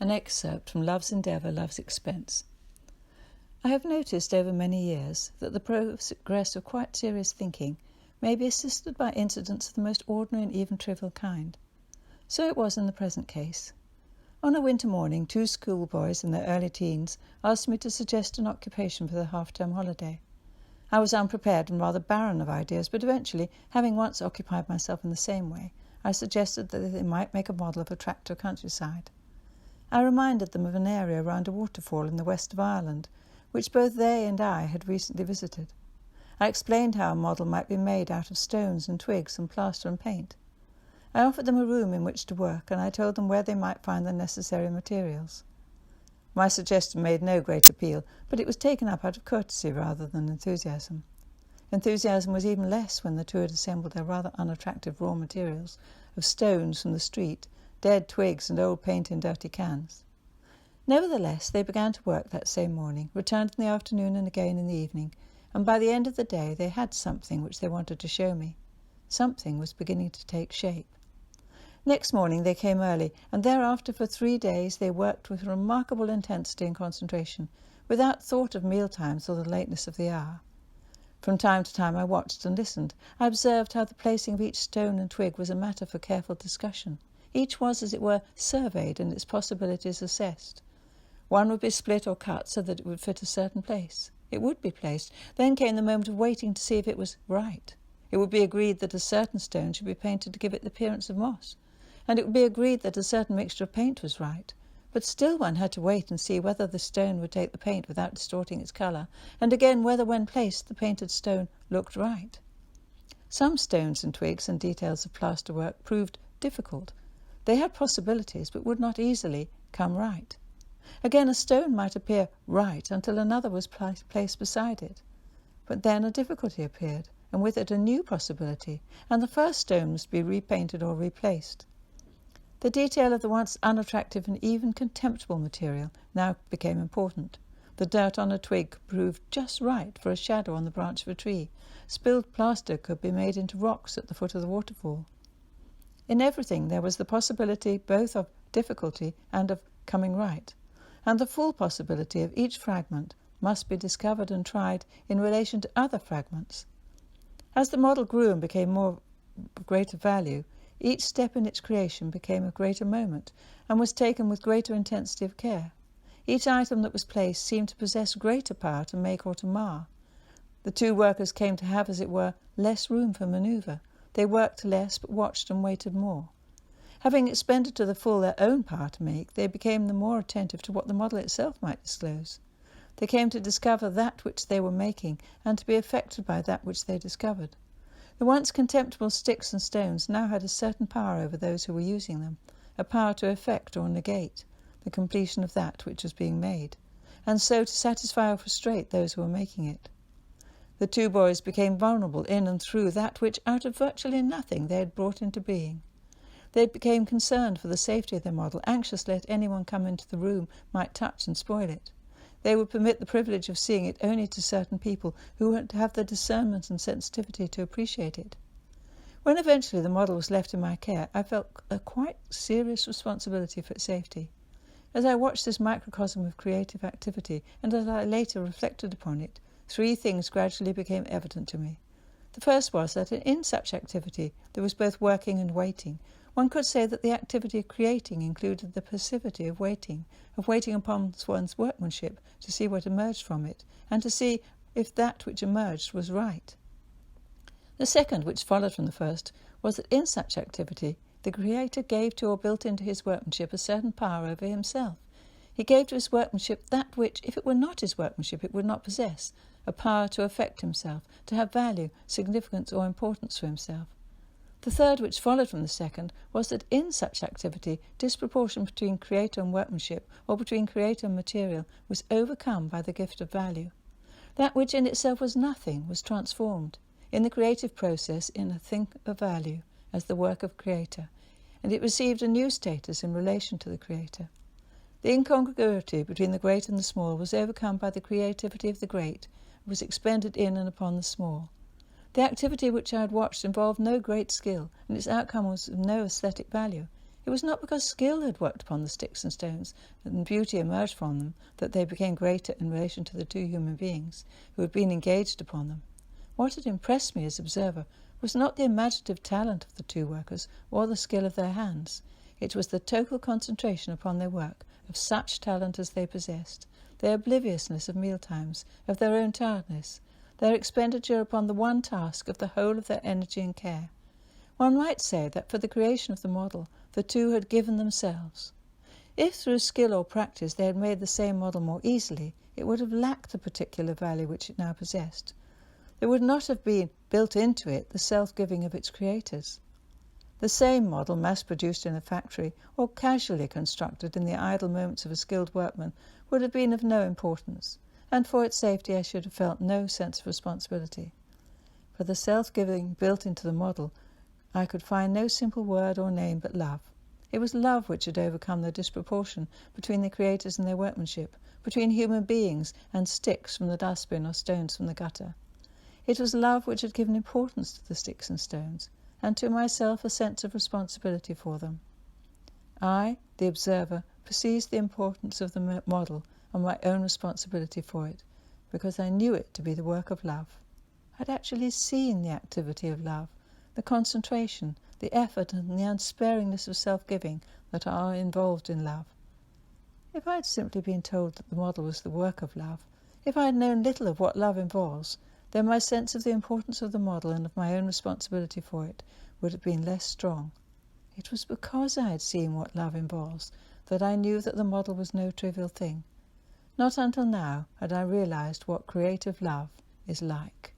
An excerpt from Love's Endeavour, Love's Expense. I have noticed over many years that the progress of quite serious thinking may be assisted by incidents of the most ordinary and even trivial kind. So it was in the present case. On a winter morning, 2 schoolboys in their early teens asked me to suggest an occupation for the half-term holiday. I was unprepared and rather barren of ideas, but eventually, having once occupied myself in the same way, I suggested that they might make a model of a tract of countryside. I reminded them of an area around a waterfall in the west of Ireland, which both they and I had recently visited. I explained how a model might be made out of stones and twigs and plaster and paint. I offered them a room in which to work, and I told them where they might find the necessary materials. My suggestion made no great appeal, but it was taken up out of courtesy rather than enthusiasm. Enthusiasm was even less when the 2 had assembled their rather unattractive raw materials of stones from the street, dead twigs and old paint in dirty cans. Nevertheless, they began to work that same morning, returned in the afternoon and again in the evening, and by the end of the day they had something which they wanted to show me. Something was beginning to take shape. Next morning they came early, and thereafter for 3 days they worked with remarkable intensity and concentration, without thought of meal times or the lateness of the hour. From time to time I watched and listened. I observed how the placing of each stone and twig was a matter for careful discussion. Each was, as it were, surveyed and its possibilities assessed. One would be split or cut so that it would fit a certain place. It would be placed. Then came the moment of waiting to see if it was right. It would be agreed that a certain stone should be painted to give it the appearance of moss, and it would be agreed that a certain mixture of paint was right. But still one had to wait and see whether the stone would take the paint without distorting its colour, and again whether when placed the painted stone looked right. Some stones and twigs and details of plaster work proved difficult. They had possibilities, but would not easily come right. Again, a stone might appear right until another was placed beside it. But then a difficulty appeared, and with it a new possibility, and the first stone must be repainted or replaced. The detail of the once unattractive and even contemptible material now became important. The dirt on a twig proved just right for a shadow on the branch of a tree. Spilled plaster could be made into rocks at the foot of the waterfall. In everything there was the possibility both of difficulty and of coming right, and the full possibility of each fragment must be discovered and tried in relation to other fragments. As the model grew and became of greater value, each step in its creation became of greater moment and was taken with greater intensity of care. Each item that was placed seemed to possess greater power to make or to mar. The 2 workers came to have, as it were, less room for manoeuvre. They worked less, but watched and waited more. Having expended to the full their own power to make, they became the more attentive to what the model itself might disclose. They came to discover that which they were making, and to be affected by that which they discovered. The once contemptible sticks and stones now had a certain power over those who were using them, a power to effect or negate the completion of that which was being made, and so to satisfy or frustrate those who were making it. The 2 boys became vulnerable in and through that which, out of virtually nothing, they had brought into being. They became concerned for the safety of their model, anxious lest anyone come into the room might touch and spoil it. They would permit the privilege of seeing it only to certain people who would have the discernment and sensitivity to appreciate it. When eventually the model was left in my care, I felt a quite serious responsibility for its safety. As I watched this microcosm of creative activity, and as I later reflected upon it, 3 things gradually became evident to me. The first was that in such activity there was both working and waiting. One could say that the activity of creating included the passivity of waiting upon one's workmanship to see what emerged from it, and to see if that which emerged was right. The second, which followed from the first, was that in such activity the creator gave to or built into his workmanship a certain power over himself. He gave to his workmanship that which, if it were not his workmanship, it would not possess, a power to affect himself, to have value, significance or importance for himself. The third, which followed from the second, was that in such activity disproportion between creator and workmanship, or between creator and material, was overcome by the gift of value. That which in itself was nothing was transformed, in the creative process, in a thing of value, as the work of creator, and it received a new status in relation to the creator. The incongruity between the great and the small was overcome by the creativity of the great, and was expended in and upon the small. The activity which I had watched involved no great skill, and its outcome was of no aesthetic value. It was not because skill had worked upon the sticks and stones and beauty emerged from them that they became greater in relation to the two human beings who had been engaged upon them. What had impressed me as observer was not the imaginative talent of the two workers or the skill of their hands. It was the total concentration upon their work of such talent as they possessed, their obliviousness of mealtimes, of their own tiredness, their expenditure upon the one task of the whole of their energy and care. One might say that for the creation of the model, the two had given themselves. If through skill or practice they had made the same model more easily, it would have lacked the particular value which it now possessed. There would not have been built into it the self-giving of its creators. The same model mass-produced in a factory or casually constructed in the idle moments of a skilled workman would have been of no importance, and for its safety I should have felt no sense of responsibility. For the self-giving built into the model, I could find no simple word or name but love. It was love which had overcome the disproportion between the creators and their workmanship, between human beings and sticks from the dustbin or stones from the gutter. It was love which had given importance to the sticks and stones, and to myself a sense of responsibility for them. I, the observer, perceived the importance of the model and my own responsibility for it, because I knew it to be the work of love. I had actually seen the activity of love, the concentration, the effort and the unsparingness of self-giving that are involved in love. If I had simply been told that the model was the work of love, if I had known little of what love involves, then my sense of the importance of the model and of my own responsibility for it would have been less strong. It was because I had seen what love involves that I knew that the model was no trivial thing. Not until now had I realized what creative love is like.